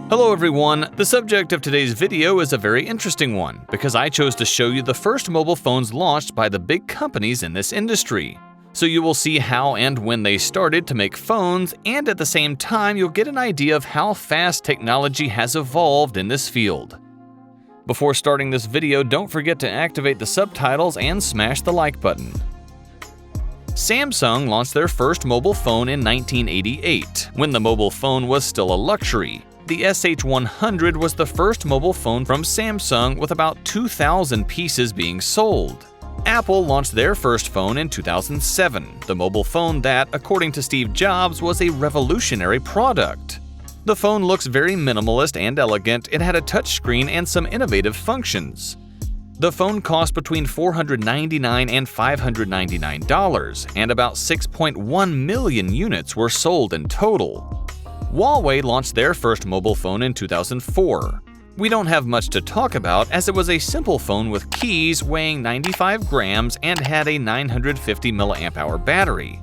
Hello everyone, the subject of today's video is a very interesting one because I chose to show you the first mobile phones launched by the big companies in this industry. So you will see how and when they started to make phones, and at the same time you'll get an idea of how fast technology has evolved in this field. Before starting this video, don't forget to activate the subtitles and smash the like button. Samsung launched their first mobile phone in 1988, when the mobile phone was still a luxury. The SH100 was the first mobile phone from Samsung, with about 2,000 pieces being sold. Apple launched their first phone in 2007, the mobile phone that, according to Steve Jobs, was a revolutionary product. The phone looks very minimalist and elegant. It had a touchscreen and some innovative functions. The phone cost between $499 and $599, and about 6.1 million units were sold in total. Huawei launched their first mobile phone in 2004. We don't have much to talk about as it was a simple phone with keys weighing 95 grams and had a 950 mAh battery.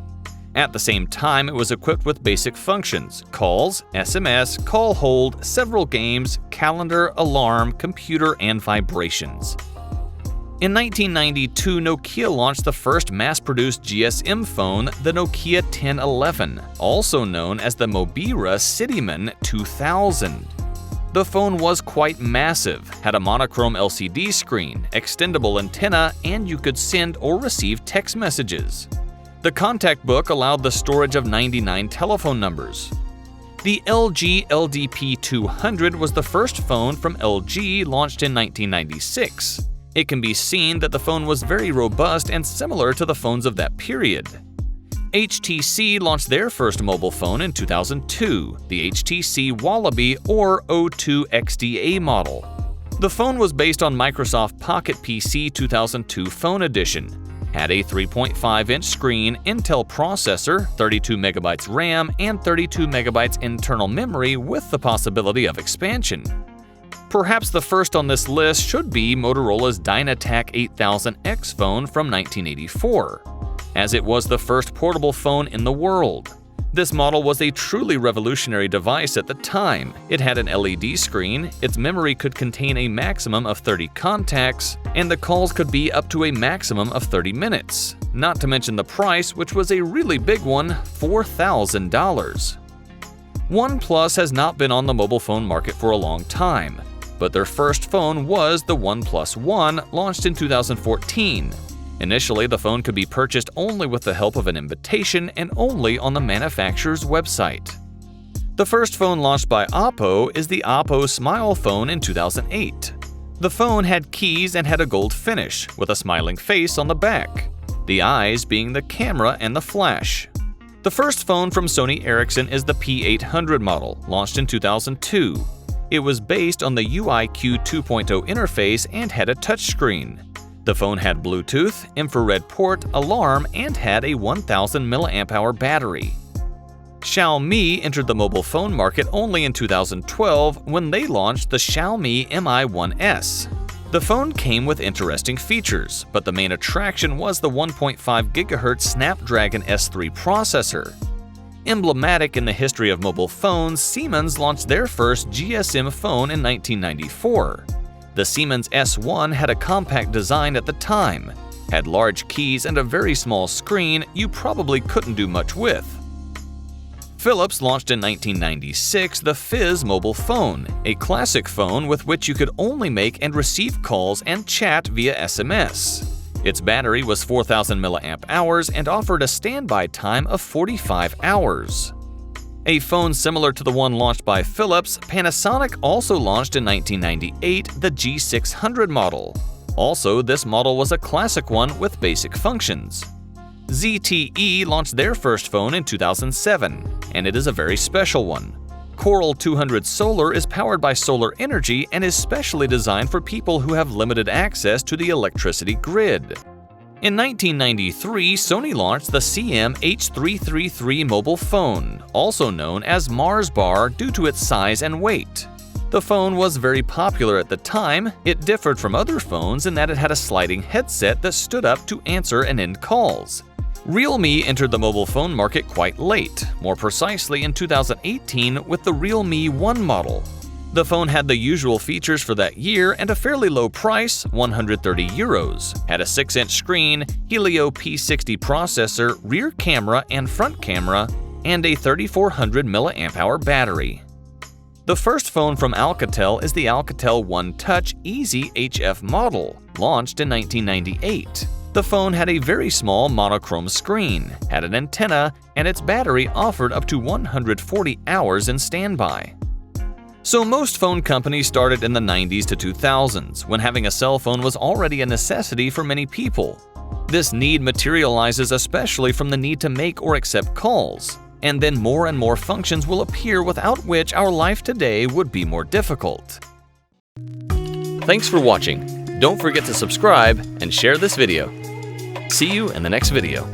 At the same time, it was equipped with basic functions: calls, SMS, call hold, several games, calendar, alarm, computer, and vibrations. In 1992, Nokia launched the first mass-produced GSM phone, the Nokia 1011, also known as the Mobira Cityman 2000. The phone was quite massive, had a monochrome LCD screen, extendable antenna, and you could send or receive text messages. The contact book allowed the storage of 99 telephone numbers. The LG LDP200 was the first phone from LG, launched in 1996. It can be seen that the phone was very robust and similar to the phones of that period. HTC launched their first mobile phone in 2002, the HTC Wallaby or O2 XDA model. The phone was based on Microsoft Pocket PC 2002 Phone Edition, had a 3.5-inch screen, Intel processor, 32 MB RAM, and 32 MB internal memory with the possibility of expansion. Perhaps the first on this list should be Motorola's Dynatac 8000X phone from 1984, as it was the first portable phone in the world. This model was a truly revolutionary device at the time. It had an LED screen, its memory could contain a maximum of 30 contacts, and the calls could be up to a maximum of 30 minutes. Not to mention the price, which was a really big one, $4,000. OnePlus has not been on the mobile phone market for a long time, but their first phone was the OnePlus One, launched in 2014. Initially, the phone could be purchased only with the help of an invitation and only on the manufacturer's website. The first phone launched by Oppo is the Oppo Smile phone in 2008. The phone had keys and had a gold finish, with a smiling face on the back, the eyes being the camera and the flash. The first phone from Sony Ericsson is the P800 model, launched in 2002. It was based on the UIQ 2.0 interface and had a touchscreen. The phone had Bluetooth, infrared port, alarm, and had a 1000 mAh battery. Xiaomi entered the mobile phone market only in 2012 when they launched the Xiaomi Mi 1S. The phone came with interesting features, but the main attraction was the 1.5 GHz Snapdragon S3 processor. Emblematic in the history of mobile phones, Siemens launched their first GSM phone in 1994. The Siemens S1 had a compact design at the time, had large keys and a very small screen you probably couldn't do much with. Philips launched in 1996 the Fizz mobile phone, a classic phone with which you could only make and receive calls and chat via SMS. Its battery was 4,000 mAh and offered a standby time of 45 hours. A phone similar to the one launched by Philips, Panasonic also launched in 1998 the G600 model. Also, this model was a classic one with basic functions. ZTE launched their first phone in 2007, and it is a very special one. Coral 200 Solar is powered by solar energy and is specially designed for people who have limited access to the electricity grid. In 1993, Sony launched the CM-H333 mobile phone, also known as Mars Bar due to its size and weight. The phone was very popular at the time. It differed from other phones in that it had a sliding headset that stood up to answer and end calls. Realme entered the mobile phone market quite late, more precisely in 2018 with the Realme 1 model. The phone had the usual features for that year and a fairly low price, €130, had a 6-inch screen, Helio P60 processor, rear camera and front camera, and a 3400 mAh battery. The first phone from Alcatel is the Alcatel One Touch Easy HF model, launched in 1998. The phone had a very small monochrome screen, had an antenna, and its battery offered up to 140 hours in standby. So most phone companies started in the 90s to 2000s, when having a cell phone was already a necessity for many people. This need materializes especially from the need to make or accept calls, and then more and more functions will appear without which our life today would be more difficult. Thanks for watching. Don't forget to subscribe and share this video. See you in the next video.